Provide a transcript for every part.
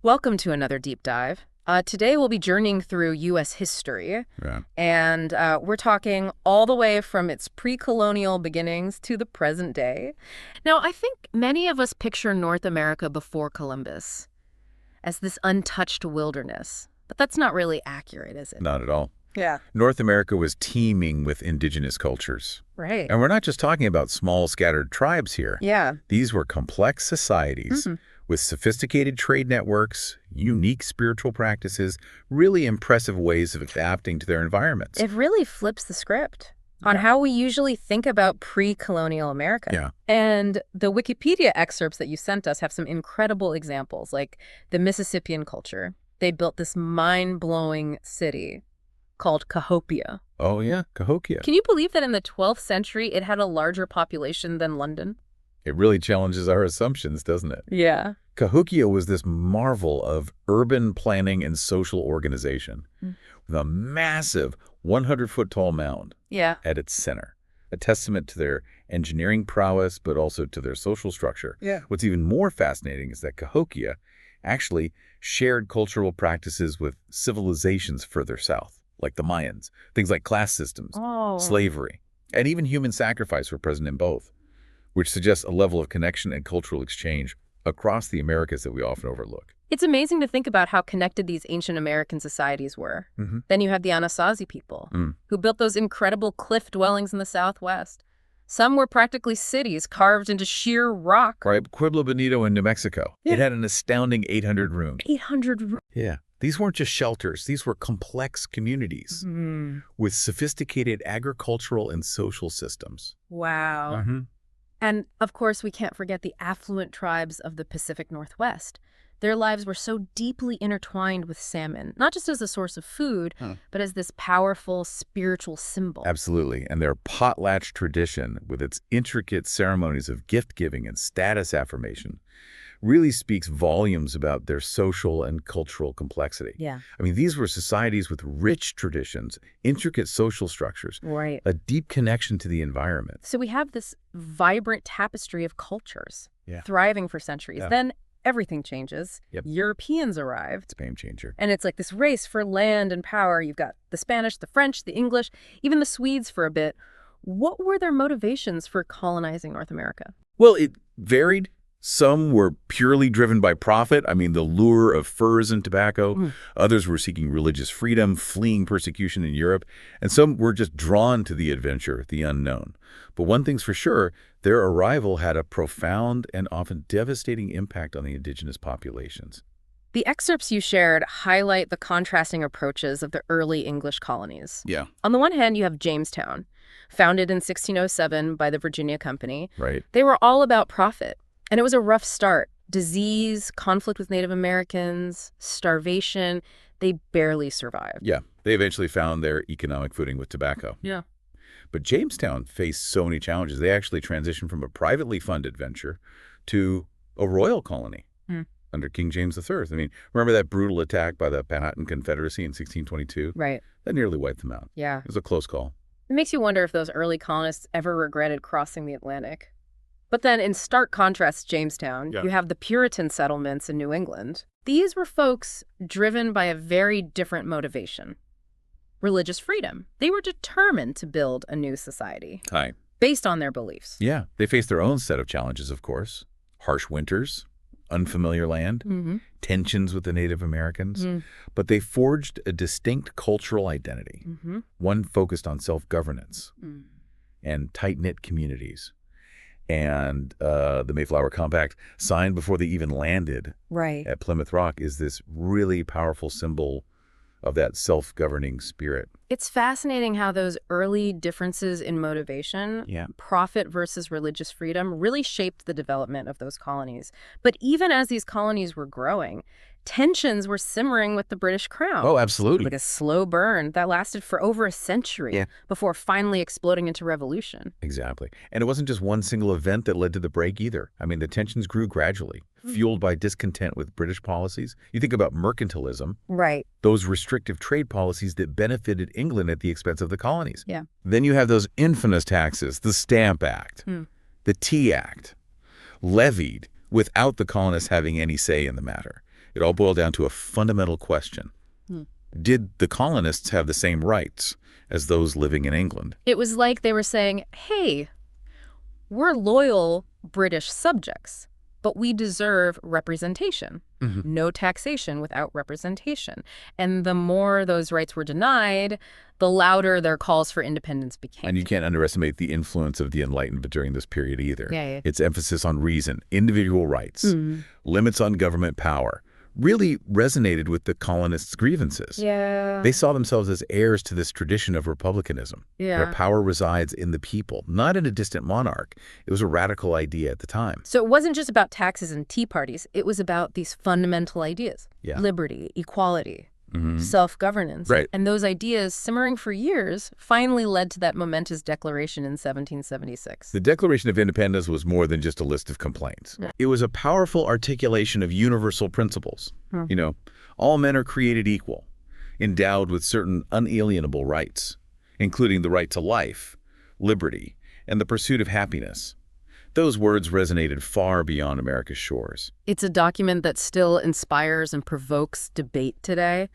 Welcome to another deep dive. Today we'll be journeying through U.S. history, Yeah. and we're talking all the way from its pre-colonial beginnings to the present day. Now, I think many of us picture North America before Columbus as this untouched wilderness, but that's not really accurate, is it? Not at all. Yeah. North America was teeming with indigenous cultures. Right. And we're not just talking about small scattered tribes here. Yeah. These were complex societies with sophisticated trade networks, unique spiritual practices, really impressive ways of adapting to their environments. It really flips the script on how we usually think about pre-colonial America. Yeah. And the Wikipedia excerpts that you sent us have some incredible examples, like the Mississippian culture. They built this mind-blowing city called Cahokia. Oh, yeah, Cahokia. Can you believe that in the 12th century it had a larger population than London? It really challenges our assumptions, doesn't it? Yeah. Cahokia was this marvel of urban planning and social organization with a massive 100-foot-tall mound Yeah. at its center, a testament to their engineering prowess, but also to their social structure. Yeah. What's even more fascinating is that Cahokia actually shared cultural practices with civilizations further south, like the Mayans. Things like class systems, slavery, and even human sacrifice were present in both, which suggests a level of connection and cultural exchange across the Americas that we often overlook. It's amazing to think about how connected these ancient American societies were. Then you have the Anasazi people, who built those incredible cliff dwellings in the Southwest. Some were practically cities carved into sheer rock. Right, Pueblo Bonito in New Mexico. Yeah. It had an astounding 800 rooms. 800. Yeah. These weren't just shelters. These were complex communities with sophisticated agricultural and social systems. Wow. And, of course, we can't forget the affluent tribes of the Pacific Northwest. Their lives were so deeply intertwined with salmon, not just as a source of food, but as this powerful spiritual symbol. Absolutely. And their potlatch tradition, with its intricate ceremonies of gift-giving and status affirmation, really speaks volumes about their social and cultural complexity. Yeah. I mean, these were societies with rich traditions, intricate social structures, Right. a deep connection to the environment. So we have this vibrant tapestry of cultures thriving for centuries. Yeah. Then everything changes. Yep. Europeans arrived. It's a game changer. And it's like this race for land and power. You've got the Spanish, the French, the English, even the Swedes for a bit. What were their motivations for colonizing North America? Well, it varied. Some were purely driven by profit. I mean, the lure of furs and tobacco. Others were seeking religious freedom, fleeing persecution in Europe. And some were just drawn to the adventure, the unknown. But one thing's for sure, their arrival had a profound and often devastating impact on the indigenous populations. The excerpts you shared highlight the contrasting approaches of the early English colonies. Yeah. On the one hand, you have Jamestown, founded in 1607 by the Virginia Company. Right. They were all about profit. And it was a rough start. Disease, conflict with Native Americans, starvation. They barely survived. Yeah. They eventually found their economic footing with tobacco. Yeah. But Jamestown faced so many challenges. They actually transitioned from a privately funded venture to a royal colony under King James III. I mean, remember that brutal attack by the Powhatan Confederacy in 1622? Right. That nearly wiped them out. Yeah. It was a close call. It makes you wonder if those early colonists ever regretted crossing the Atlantic. But then in stark contrast to Jamestown, you have the Puritan settlements in New England. These were folks driven by a very different motivation. Religious freedom. They were determined to build a new society based on their beliefs. Yeah. They faced their own set of challenges, of course. Harsh winters, unfamiliar land, tensions with the Native Americans. But they forged a distinct cultural identity, one focused on self-governance and tight-knit communities. And the Mayflower Compact, signed before they even landed at Plymouth Rock, is this really powerful symbol of that self-governing spirit. It's fascinating how those early differences in motivation, profit versus religious freedom, really shaped the development of those colonies. But even as these colonies were growing, tensions were simmering with the British Crown. Oh, absolutely. Like a slow burn that lasted for over a century before finally exploding into revolution. Exactly. And it wasn't just one single event that led to the break either. I mean, the tensions grew gradually, fueled by discontent with British policies. You think about mercantilism. Right. Those restrictive trade policies that benefited England at the expense of the colonies. Yeah. Then you have those infamous taxes, the Stamp Act, the Tea Act, levied without the colonists having any say in the matter. It all boiled down to a fundamental question. Did the colonists have the same rights as those living in England? It was like they were saying, hey, we're loyal British subjects, but we deserve representation. No taxation without representation. And the more those rights were denied, the louder their calls for independence became. And you can't underestimate the influence of the Enlightenment during this period either. Yeah. Its emphasis on reason, individual rights, limits on government power, really resonated with the colonists' grievances. Yeah. They saw themselves as heirs to this tradition of republicanism, where power resides in the people, not in a distant monarch. It was a radical idea at the time. So it wasn't just about taxes and tea parties. It was about these fundamental ideas. Liberty, equality, self-governance. Right. And those ideas, simmering for years, finally led to that momentous declaration in 1776. The Declaration of Independence was more than just a list of complaints. It was a powerful articulation of universal principles. You know, all men are created equal, endowed with certain unalienable rights, including the right to life, liberty, and the pursuit of happiness. Those words resonated far beyond America's shores. It's a document that still inspires and provokes debate today.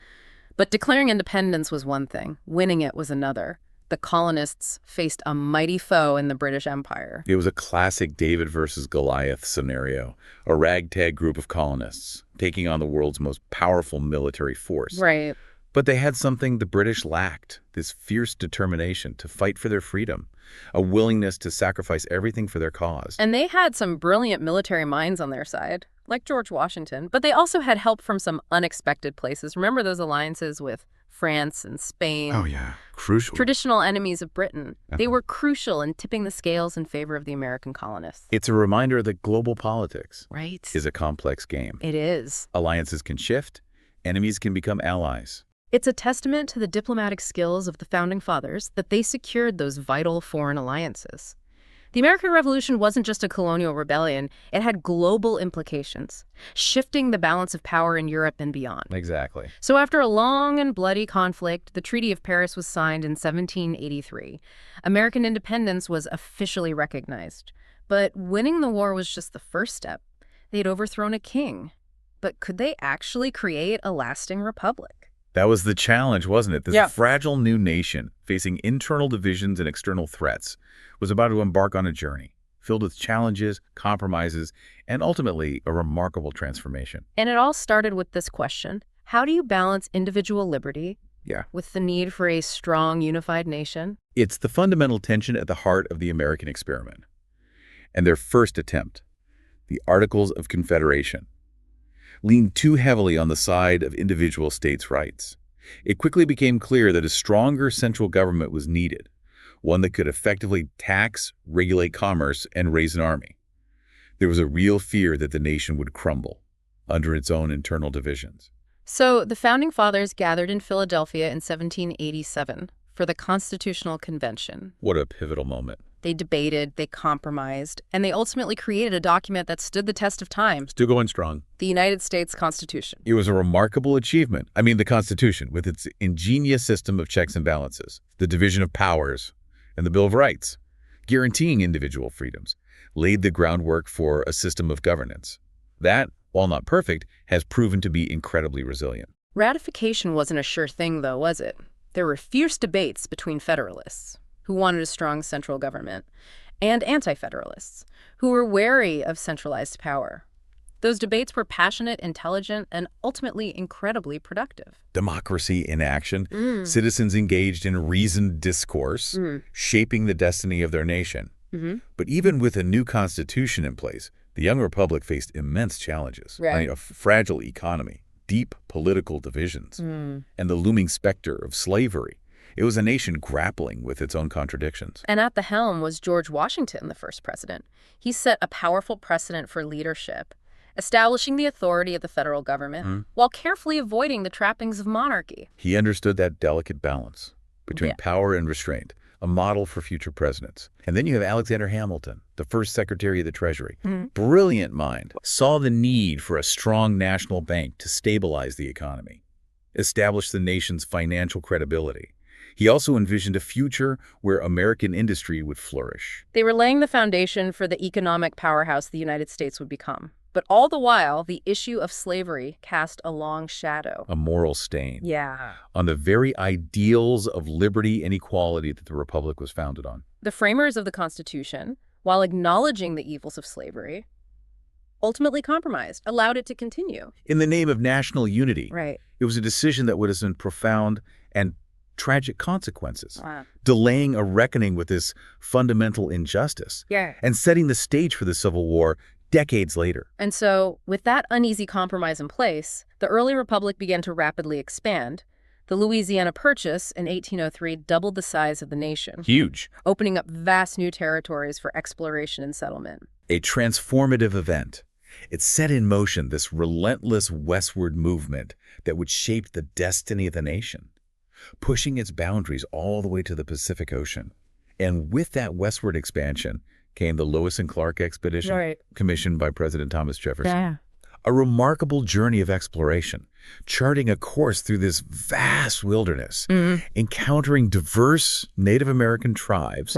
But declaring independence was one thing. Winning it was another. The colonists faced a mighty foe in the British Empire. It was a classic David versus Goliath scenario, a ragtag group of colonists taking on the world's most powerful military force. Right. But they had something the British lacked, this fierce determination to fight for their freedom, a willingness to sacrifice everything for their cause. And they had some brilliant military minds on their side, like George Washington, but they also had help from some unexpected places. Remember those alliances with France and Spain? Oh, yeah. Crucial. Traditional enemies of Britain. They were crucial in tipping the scales in favor of the American colonists. It's a reminder that global politics Right. is a complex game. It is. Alliances can shift, enemies can become allies. It's a testament to the diplomatic skills of the Founding Fathers that they secured those vital foreign alliances. The American Revolution wasn't just a colonial rebellion. It had global implications, shifting the balance of power in Europe and beyond. Exactly. So after a long and bloody conflict, the Treaty of Paris was signed in 1783. American independence was officially recognized. But winning the war was just the first step. They'd overthrown a king. But could they actually create a lasting republic? That was the challenge, wasn't it? This fragile new nation, facing internal divisions and external threats, was about to embark on a journey filled with challenges, compromises, and ultimately a remarkable transformation. And it all started with this question. How do you balance individual liberty with the need for a strong, unified nation? It's the fundamental tension at the heart of the American experiment. And their first attempt, the Articles of Confederation, leaned too heavily on the side of individual states' rights. It quickly became clear that a stronger central government was needed, one that could effectively tax, regulate commerce, and raise an army. There was a real fear that the nation would crumble under its own internal divisions. So the Founding Fathers gathered in Philadelphia in 1787 for the Constitutional Convention. What a pivotal moment. They debated, they compromised, and they ultimately created a document that stood the test of time. Still going strong. The United States Constitution. It was a remarkable achievement. I mean, the Constitution, with its ingenious system of checks and balances, the division of powers, and the Bill of Rights, guaranteeing individual freedoms, laid the groundwork for a system of governance. That, while not perfect, has proven to be incredibly resilient. Ratification wasn't a sure thing, though, was it? There were fierce debates between Federalists, who wanted a strong central government, and Anti-Federalists, who were wary of centralized power. Those debates were passionate, intelligent, and ultimately incredibly productive. Democracy in action, citizens engaged in reasoned discourse, shaping the destiny of their nation. But even with a new constitution in place, the young republic faced immense challenges. Right. I mean, a fragile economy, deep political divisions, and the looming specter of slavery. It was a nation grappling with its own contradictions. And at the helm was George Washington, the first president. He set a powerful precedent for leadership, establishing the authority of the federal government while carefully avoiding the trappings of monarchy. He understood that delicate balance between power and restraint, a model for future presidents. And then you have Alexander Hamilton, the first Secretary of the Treasury. Brilliant mind, saw the need for a strong national bank to stabilize the economy, establish the nation's financial credibility. He also envisioned a future where American industry would flourish. They were laying the foundation for the economic powerhouse the United States would become. But all the while, the issue of slavery cast a long shadow. A moral stain. Yeah. On the very ideals of liberty and equality that the Republic was founded on. The framers of the Constitution, while acknowledging the evils of slavery, ultimately compromised, allowed it to continue. In the name of national unity. Right. It was a decision that would have some profound and tragic consequences, Wow. delaying a reckoning with this fundamental injustice, and setting the stage for the Civil War decades later. And so, with that uneasy compromise in place, the early republic began to rapidly expand. The Louisiana Purchase in 1803 doubled the size of the nation, Huge. opening up vast new territories for exploration and settlement. A transformative event. It set in motion this relentless westward movement that would shape the destiny of the nation, pushing its boundaries all the way to the Pacific Ocean. And with that westward expansion came the Lewis and Clark expedition, commissioned by President Thomas Jefferson. A remarkable journey of exploration, charting a course through this vast wilderness, encountering diverse Native American tribes,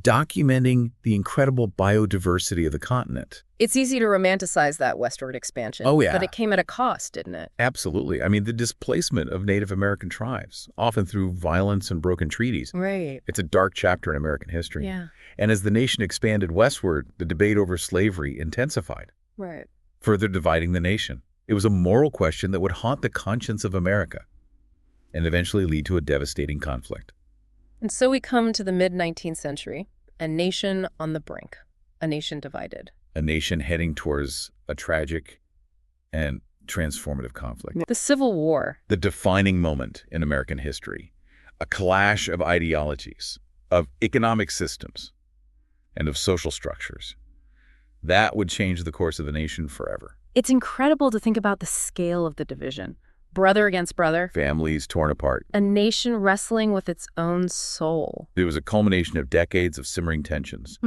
documenting the incredible biodiversity of the continent. It's easy to romanticize that westward expansion. Oh, yeah. But it came at a cost, didn't it? Absolutely. I mean, the displacement of Native American tribes, often through violence and broken treaties. Right. It's a dark chapter in American history. Yeah. And as the nation expanded westward, the debate over slavery intensified, Right. further dividing the nation. It was a moral question that would haunt the conscience of America and eventually lead to a devastating conflict. And so we come to the mid-19th century, a nation on the brink, a nation divided. A nation heading towards a tragic and transformative conflict. The Civil War. The defining moment in American history. A clash of ideologies, of economic systems, and of social structures. That would change the course of the nation forever. It's incredible to think about the scale of the division. Brother against brother. Families torn apart. A nation wrestling with its own soul. It was a culmination of decades of simmering tensions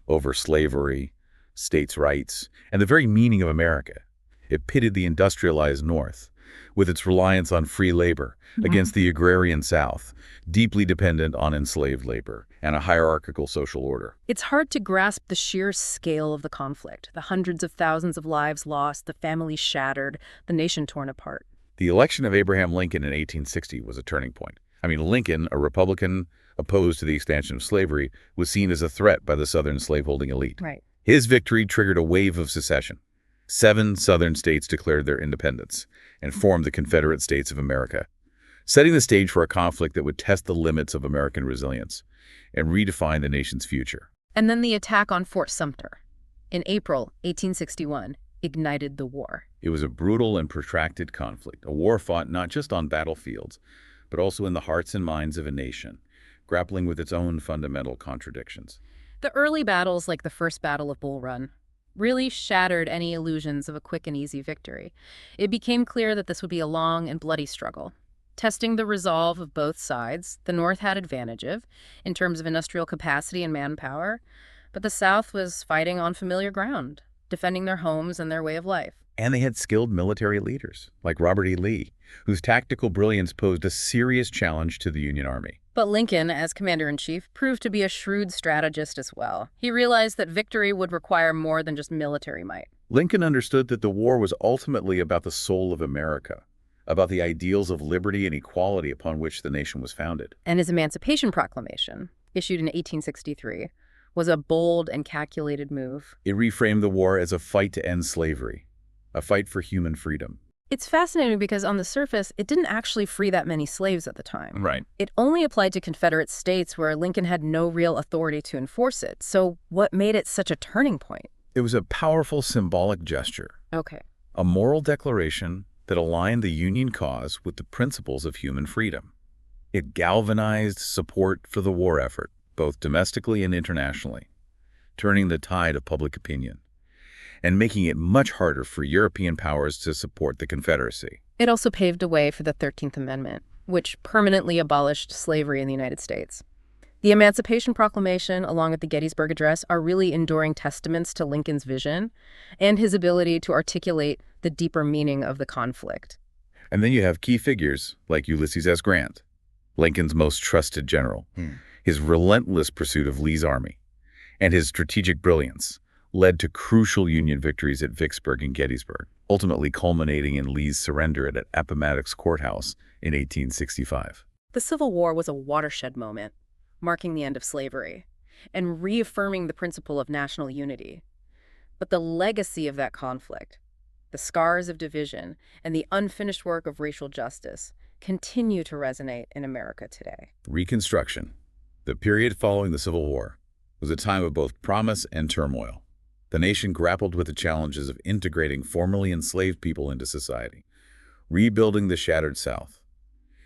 over slavery, states' rights, and the very meaning of America. It pitted the industrialized North, with its reliance on free labor, against the agrarian South, deeply dependent on enslaved labor and a hierarchical social order. It's hard to grasp the sheer scale of the conflict, the hundreds of thousands of lives lost, the families shattered, the nation torn apart. The election of Abraham Lincoln in 1860 was a turning point. I mean, Lincoln, a Republican opposed to the expansion of slavery, was seen as a threat by the Southern slaveholding elite. Right. His victory triggered a wave of secession. 7 Southern states declared their independence and formed the Confederate States of America, setting the stage for a conflict that would test the limits of American resilience and redefine the nation's future. And then the attack on Fort Sumter in April 1861 ignited the war. It was a brutal and protracted conflict, a war fought not just on battlefields, but also in the hearts and minds of a nation, grappling with its own fundamental contradictions. The early battles, like the First Battle of Bull Run, really shattered any illusions of a quick and easy victory. It became clear that this would be a long and bloody struggle. Testing the resolve of both sides, the North had advantage in terms of industrial capacity and manpower, but the South was fighting on familiar ground, defending their homes and their way of life. And they had skilled military leaders, like Robert E. Lee, whose tactical brilliance posed a serious challenge to the Union Army. But Lincoln, as commander-in-chief, proved to be a shrewd strategist as well. He realized that victory would require more than just military might. Lincoln understood that the war was ultimately about the soul of America, about the ideals of liberty and equality upon which the nation was founded. And his Emancipation Proclamation, issued in 1863, was a bold and calculated move. It reframed the war as a fight to end slavery, a fight for human freedom. It's fascinating because on the surface, it didn't actually free that many slaves at the time. Right. It only applied to Confederate states where Lincoln had no real authority to enforce it. So what made it such a turning point? It was a powerful symbolic gesture. Okay. A moral declaration that aligned the Union cause with the principles of human freedom. It galvanized support for the war effort, both domestically and internationally, turning the tide of public opinion and making it much harder for European powers to support the Confederacy. It also paved the way for the 13th Amendment, which permanently abolished slavery in the United States. The Emancipation Proclamation, along with the Gettysburg Address, are really enduring testaments to Lincoln's vision and his ability to articulate the deeper meaning of the conflict. And then you have key figures like Ulysses S. Grant, Lincoln's most trusted general, his relentless pursuit of Lee's army, and his strategic brilliance, led to crucial Union victories at Vicksburg and Gettysburg, ultimately culminating in Lee's surrender at Appomattox Courthouse in 1865. The Civil War was a watershed moment, marking the end of slavery and reaffirming the principle of national unity. But the legacy of that conflict, the scars of division, and the unfinished work of racial justice continue to resonate in America today. Reconstruction, the period following the Civil War, was a time of both promise and turmoil. The nation grappled with the challenges of integrating formerly enslaved people into society, rebuilding the shattered South,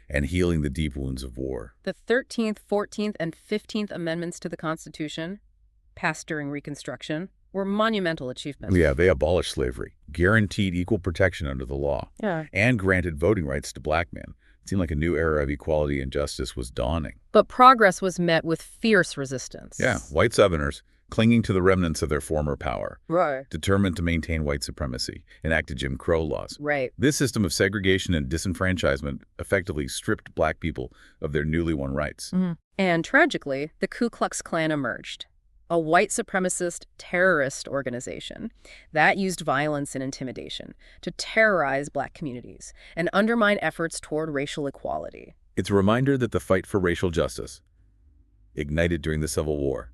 and healing the deep wounds of war. The 13th, 14th, and 15th Amendments to the Constitution, passed during Reconstruction, were monumental achievements. Yeah, they abolished slavery, guaranteed equal protection under the law, and granted voting rights to black men. It seemed like a new era of equality and justice was dawning. But progress was met with fierce resistance. Yeah, white Southerners, clinging to the remnants of their former power, determined to maintain white supremacy, enacted Jim Crow laws. This system of segregation and disenfranchisement effectively stripped black people of their newly won rights. And tragically, the Ku Klux Klan emerged, a white supremacist terrorist organization that used violence and intimidation to terrorize black communities and undermine efforts toward racial equality. It's a reminder that the fight for racial justice, ignited during the Civil War,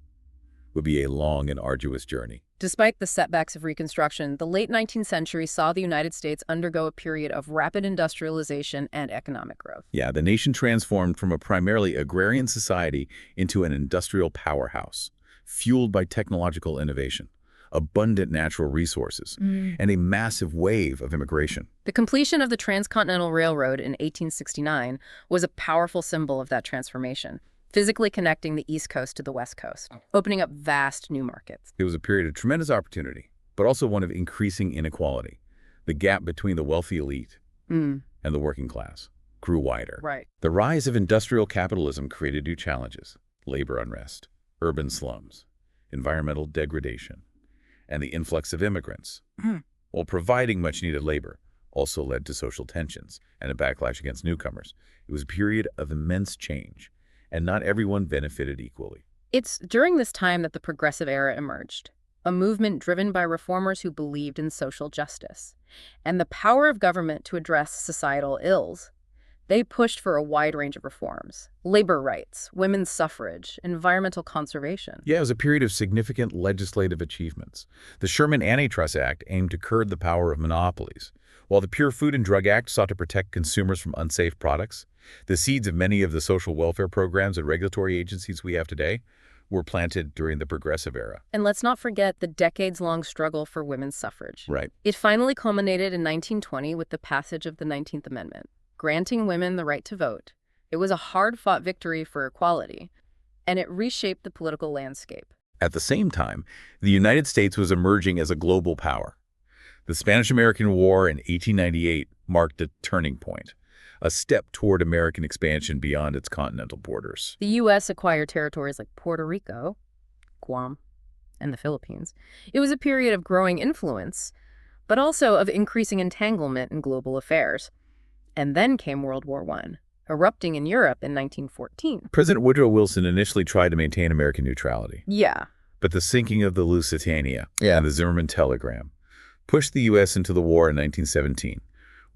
would be a long and arduous journey. Despite the setbacks of Reconstruction, the late 19th century saw the United States undergo a period of rapid industrialization and economic growth. Yeah, the nation transformed from a primarily agrarian society into an industrial powerhouse, fueled by technological innovation, abundant natural resources, and a massive wave of immigration. The completion of the Transcontinental Railroad in 1869 was a powerful symbol of that transformation, physically connecting the East Coast to the West Coast, opening up vast new markets. It was a period of tremendous opportunity, but also one of increasing inequality. The gap between the wealthy elite and the working class grew wider. The rise of industrial capitalism created new challenges: labor unrest, urban slums, environmental degradation, and the influx of immigrants, while providing much-needed labor, also led to social tensions and a backlash against newcomers. It was a period of immense change, and not everyone benefited equally. It's during this time that the Progressive Era emerged, a movement driven by reformers who believed in social justice and the power of government to address societal ills. They pushed for a wide range of reforms: labor rights, women's suffrage, environmental conservation. Yeah, it was a period of significant legislative achievements. The Sherman Antitrust Act aimed to curb the power of monopolies, while the Pure Food and Drug Act sought to protect consumers from unsafe products. The seeds of many of the social welfare programs and regulatory agencies we have today were planted during the Progressive Era. And let's not forget the decades-long struggle for women's suffrage. It finally culminated in 1920 with the passage of the 19th Amendment, granting women the right to vote. It was a hard-fought victory for equality, and it reshaped the political landscape. At the same time, the United States was emerging as a global power. The Spanish-American War in 1898 marked a turning point, a step toward American expansion beyond its continental borders. The U.S. acquired territories like Puerto Rico, Guam, and the Philippines. It was a period of growing influence, but also of increasing entanglement in global affairs. And then came World War I, erupting in Europe in 1914. President Woodrow Wilson initially tried to maintain American neutrality. But the sinking of the Lusitania and the Zimmerman telegram pushed the U.S. into the war in 1917.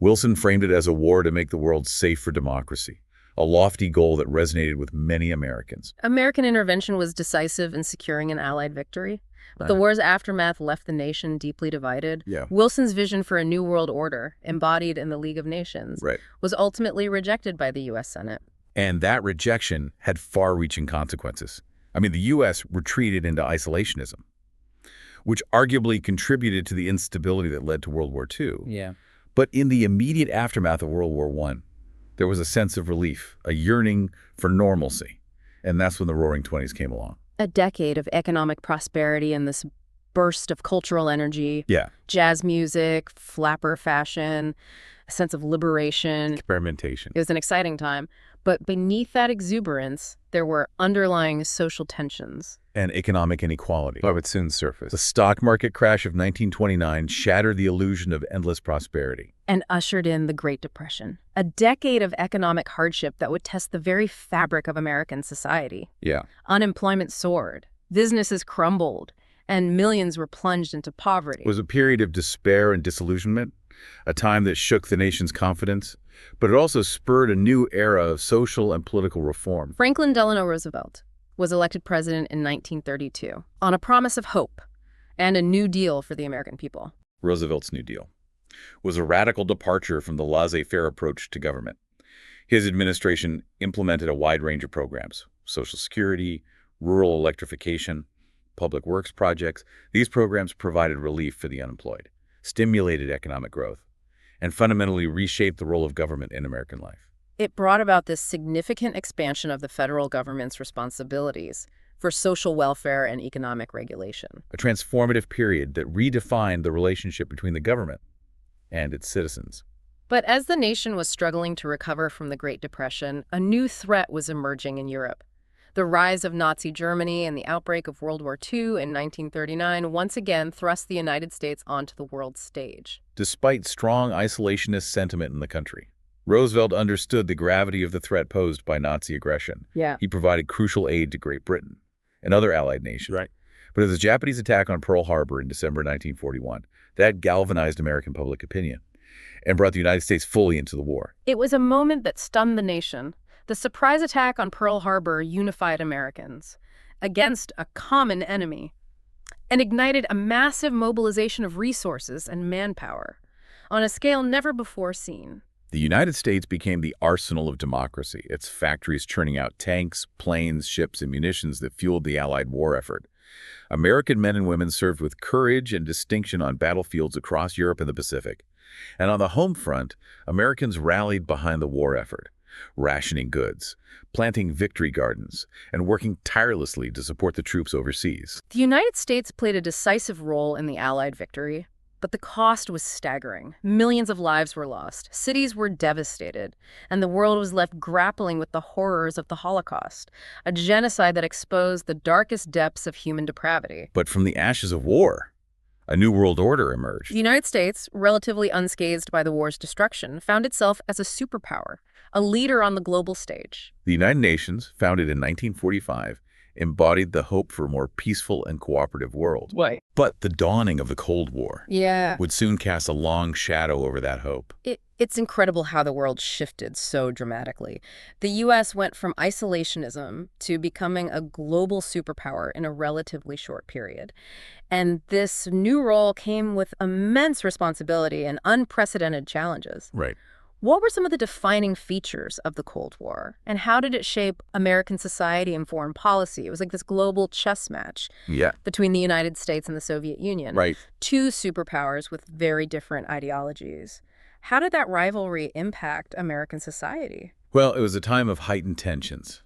Wilson framed it as a war to make the world safe for democracy, a lofty goal that resonated with many Americans. American intervention was decisive in securing an Allied victory. But the war's aftermath left the nation deeply divided. Wilson's vision for a new world order, embodied in the League of Nations, was ultimately rejected by the U.S. Senate. And that rejection had far-reaching consequences. I mean, the U.S. retreated into isolationism, which arguably contributed to the instability that led to World War II. But in the immediate aftermath of World War I, there was a sense of relief, a yearning for normalcy. And that's when the Roaring '20s came along. A decade of economic prosperity and this burst of cultural energy. Jazz music, flapper fashion, a sense of liberation. Experimentation. It was an exciting time. But beneath that exuberance, there were underlying social tensions. And economic inequality. That would soon surface. The stock market crash of 1929 shattered the illusion of endless prosperity. And ushered in the Great Depression, a decade of economic hardship that would test the very fabric of American society. Unemployment soared, businesses crumbled, and millions were plunged into poverty. It was a period of despair and disillusionment, a time that shook the nation's confidence, but it also spurred a new era of social and political reform. Franklin Delano Roosevelt was elected president in 1932 on a promise of hope and a New Deal for the American people. Roosevelt's New Deal was a radical departure from the laissez-faire approach to government. His administration implemented a wide range of programs: Social Security, rural electrification, public works projects. These programs provided relief for the unemployed, stimulated economic growth, and fundamentally reshaped the role of government in American life. It brought about this significant expansion of the federal government's responsibilities for social welfare and economic regulation. A transformative period that redefined the relationship between the government and its citizens. But as the nation was struggling to recover from the Great Depression, a new threat was emerging in Europe. The rise of Nazi Germany and the outbreak of World War II in 1939 once again thrust the United States onto the world stage. Despite strong isolationist sentiment in the country, Roosevelt understood the gravity of the threat posed by Nazi aggression. Yeah. He provided crucial aid to Great Britain and other allied nations. Right. But as the Japanese attack on Pearl Harbor in December 1941, that galvanized American public opinion and brought the United States fully into the war. It was a moment that stunned the nation. The surprise attack on Pearl Harbor unified Americans against a common enemy and ignited a massive mobilization of resources and manpower on a scale never before seen. The United States became the arsenal of democracy, its factories churning out tanks, planes, ships, and munitions that fueled the Allied war effort. American men and women served with courage and distinction on battlefields across Europe and the Pacific. And on the home front, Americans rallied behind the war effort, rationing goods, planting victory gardens, and working tirelessly to support the troops overseas. The United States played a decisive role in the Allied victory, but the cost was staggering. Millions of lives were lost, cities were devastated, and the world was left grappling with the horrors of the Holocaust, a genocide that exposed the darkest depths of human depravity. But from the ashes of war, a new world order emerged. The United States, relatively unscathed by the war's destruction, found itself as a superpower, a leader on the global stage. The United Nations, founded in 1945, embodied the hope for a more peaceful and cooperative world. Right. But the dawning of the Cold War would soon cast a long shadow over that hope. It's incredible how the world shifted so dramatically. The U.S. went from isolationism to becoming a global superpower in a relatively short period. And this new role came with immense responsibility and unprecedented challenges. Right. What were some of the defining features of the Cold War, and how did it shape American society and foreign policy? It was like this global chess match between the United States and the Soviet Union. Right. Two superpowers with very different ideologies. How did that rivalry impact American society? Well, it was a time of heightened tensions,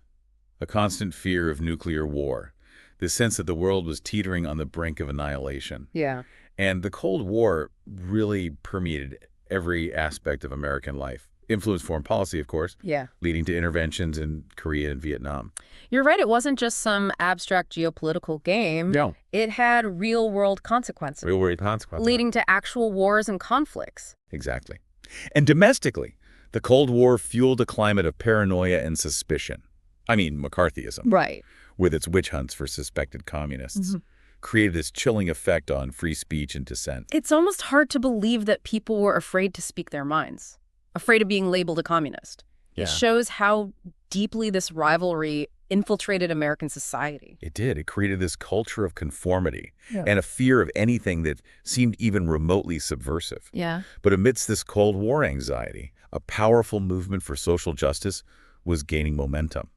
a constant fear of nuclear war, the sense that the world was teetering on the brink of annihilation. Yeah. And the Cold War really permeated every aspect of American life. Influenced foreign policy, of course, leading to interventions in Korea and Vietnam. You're right. It wasn't just some abstract geopolitical game. No. It had real-world consequences. Real-world consequences. Leading to actual wars and conflicts. Exactly. And domestically, the Cold War fueled a climate of paranoia and suspicion. I mean, McCarthyism. Right. With its witch hunts for suspected communists. Created this chilling effect on free speech and dissent. It's almost hard to believe that people were afraid to speak their minds, afraid of being labeled a communist. It shows how deeply this rivalry infiltrated American society. It did. It created this culture of conformity and a fear of anything that seemed even remotely subversive. But amidst this Cold War anxiety, a powerful movement for social justice was gaining momentum.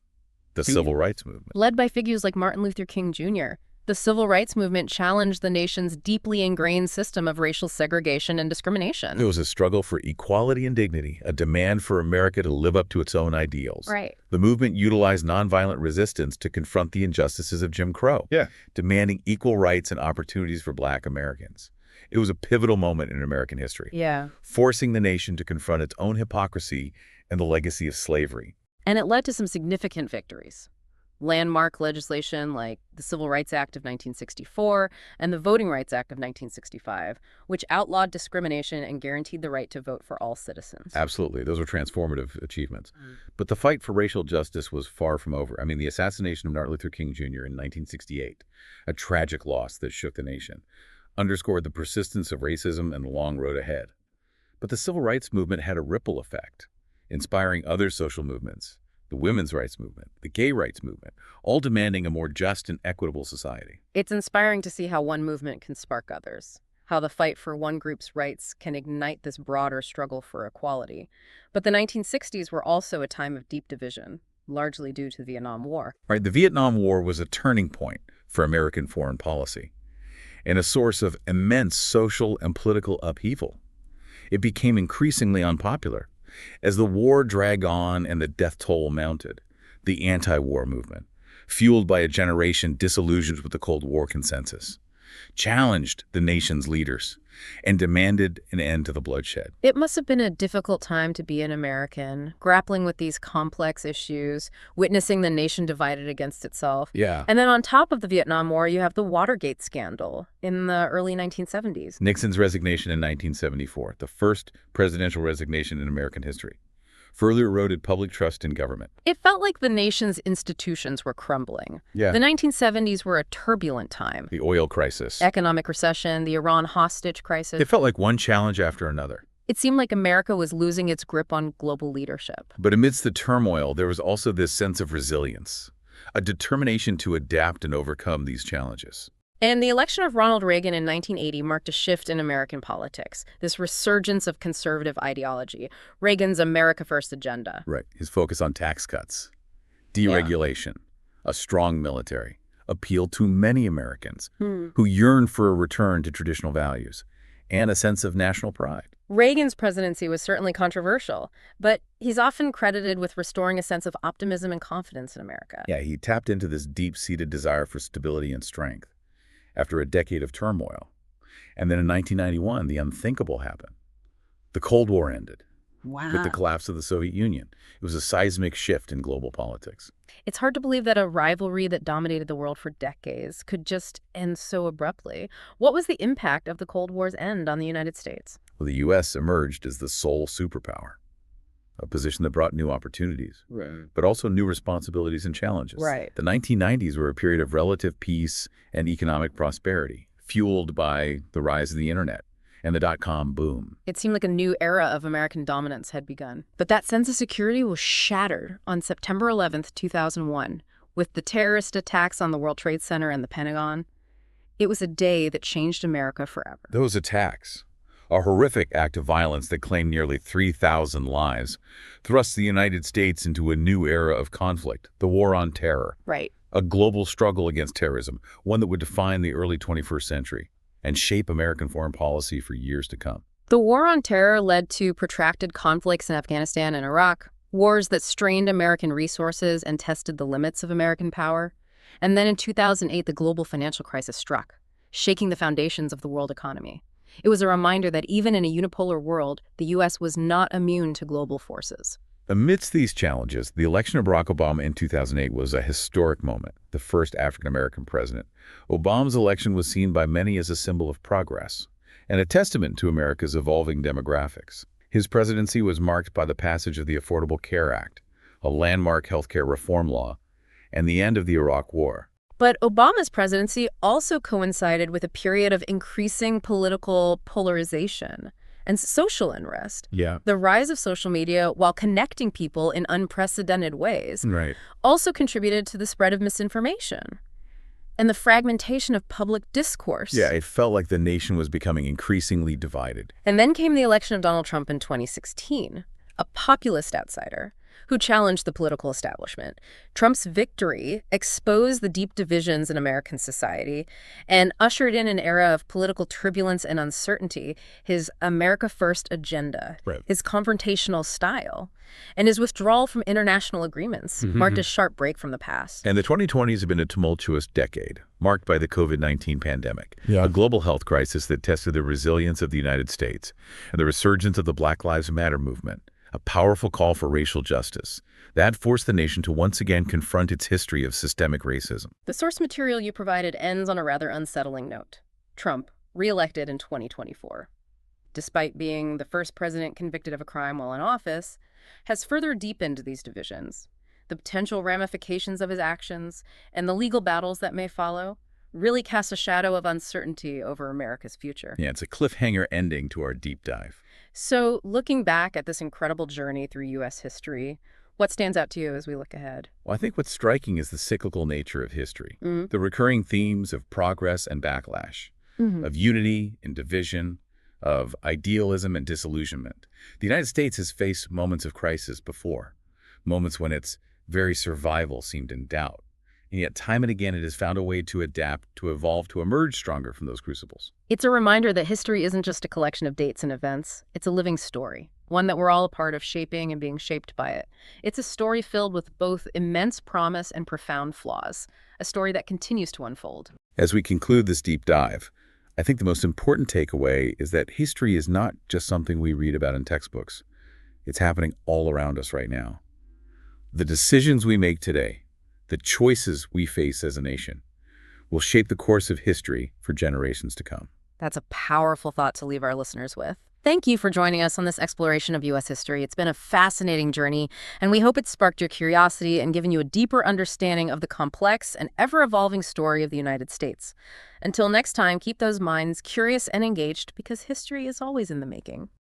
The Civil Rights Movement. Led by figures like Martin Luther King Jr., the Civil Rights Movement challenged the nation's deeply ingrained system of racial segregation and discrimination. It was a struggle for equality and dignity, a demand for America to live up to its own ideals. Right. The movement utilized nonviolent resistance to confront the injustices of Jim Crow, demanding equal rights and opportunities for Black Americans. It was a pivotal moment in American history, forcing the nation to confront its own hypocrisy and the legacy of slavery. And it led to some significant victories. Landmark legislation like the Civil Rights Act of 1964 and the Voting Rights Act of 1965, which outlawed discrimination and guaranteed the right to vote for all citizens. Absolutely. Those were transformative achievements. But the fight for racial justice was far from over. I mean, the assassination of Martin Luther King Jr. in 1968, a tragic loss that shook the nation, underscored the persistence of racism and the long road ahead. But the civil rights movement had a ripple effect, inspiring other social movements. The women's rights movement, the gay rights movement, all demanding a more just and equitable society. It's inspiring to see how one movement can spark others, how the fight for one group's rights can ignite this broader struggle for equality. But the 1960s were also a time of deep division, largely due to the Vietnam War. Right, the Vietnam War was a turning point for American foreign policy and a source of immense social and political upheaval. It became increasingly unpopular. As the war dragged on and the death toll mounted, the anti-war movement, fueled by a generation disillusioned with the Cold War consensus, challenged the nation's leaders and demanded an end to the bloodshed. It must have been a difficult time to be an American, grappling with these complex issues, witnessing the nation divided against itself. Yeah. And then on top of the Vietnam War, you have the Watergate scandal in the early 1970s. Nixon's resignation in 1974, the first presidential resignation in American history, further eroded public trust in government. It felt like the nation's institutions were crumbling. Yeah. The 1970s were a turbulent time. The oil crisis. Economic recession, the Iran hostage crisis. It felt like one challenge after another. It seemed like America was losing its grip on global leadership. But amidst the turmoil, there was also this sense of resilience, a determination to adapt and overcome these challenges. And the election of Ronald Reagan in 1980 marked a shift in American politics, this resurgence of conservative ideology, Reagan's America First agenda. Right. His focus on tax cuts, deregulation, a strong military, appealed to many Americans who yearned for a return to traditional values and a sense of national pride. Reagan's presidency was certainly controversial, but he's often credited with restoring a sense of optimism and confidence in America. Yeah, he tapped into this deep-seated desire for stability and strength after a decade of turmoil. And then in 1991, the unthinkable happened. The Cold War ended. Wow. With the collapse of the Soviet Union. It was a seismic shift in global politics. It's hard to believe that a rivalry that dominated the world for decades could just end so abruptly. What was the impact of the Cold War's end on the United States? Well, the U.S. emerged as the sole superpower, a position that brought new opportunities, but also new responsibilities and challenges. Right. The 1990s were a period of relative peace and economic prosperity, fueled by the rise of the internet and the dot-com boom. It seemed like a new era of American dominance had begun. But that sense of security was shattered on September 11th, 2001, with the terrorist attacks on the World Trade Center and the Pentagon. It was a day that changed America forever. Those attacks, a horrific act of violence that claimed nearly 3,000 lives, thrust the United States into a new era of conflict, the War on Terror. Right. A global struggle against terrorism, one that would define the early 21st century and shape American foreign policy for years to come. The War on Terror led to protracted conflicts in Afghanistan and Iraq, wars that strained American resources and tested the limits of American power. And then in 2008, the global financial crisis struck, shaking the foundations of the world economy. It was a reminder that even in a unipolar world, the U.S. was not immune to global forces. Amidst these challenges, the election of Barack Obama in 2008 was a historic moment, the first African-American president. Obama's election was seen by many as a symbol of progress and a testament to America's evolving demographics. His presidency was marked by the passage of the Affordable Care Act, a landmark healthcare reform law, and the end of the Iraq War. But Obama's presidency also coincided with a period of increasing political polarization and social unrest. Yeah. The rise of social media, while connecting people in unprecedented ways, Right. also contributed to the spread of misinformation and the fragmentation of public discourse. Yeah, it felt like the nation was becoming increasingly divided. And then came the election of Donald Trump in 2016, a populist outsider who challenged the political establishment. Trump's victory exposed the deep divisions in American society and ushered in an era of political turbulence and uncertainty. His America First agenda, his confrontational style, and his withdrawal from international agreements marked a sharp break from the past. And the 2020s have been a tumultuous decade, marked by the COVID-19 pandemic, a global health crisis that tested the resilience of the United States, and the resurgence of the Black Lives Matter movement. a powerful call for racial justice. That forced the nation to once again confront its history of systemic racism. The source material you provided ends on a rather unsettling note. Trump, re-elected in 2024, despite being the first president convicted of a crime while in office, has further deepened these divisions. The potential ramifications of his actions and the legal battles that may follow really cast a shadow of uncertainty over America's future. Yeah, it's a cliffhanger ending to our deep dive. So, looking back at this incredible journey through U.S. history, what stands out to you as we look ahead? Well, I think what's striking is the cyclical nature of history, the recurring themes of progress and backlash, of unity and division, of idealism and disillusionment. The United States has faced moments of crisis before, moments when its very survival seemed in doubt. And yet, time and again, it has found a way to adapt, to evolve, to emerge stronger from those crucibles. It's a reminder that history isn't just a collection of dates and events. It's a living story, one that we're all a part of shaping and being shaped by it. It's a story filled with both immense promise and profound flaws, a story that continues to unfold. As we conclude this deep dive, I think the most important takeaway is that history is not just something we read about in textbooks. It's happening all around us right now. The decisions we make today, the choices we face as a nation, will shape the course of history for generations to come. That's a powerful thought to leave our listeners with. Thank you for joining us on this exploration of U.S. history. It's been a fascinating journey, and we hope it sparked your curiosity and given you a deeper understanding of the complex and ever-evolving story of the United States. Until next time, keep those minds curious and engaged, because history is always in the making.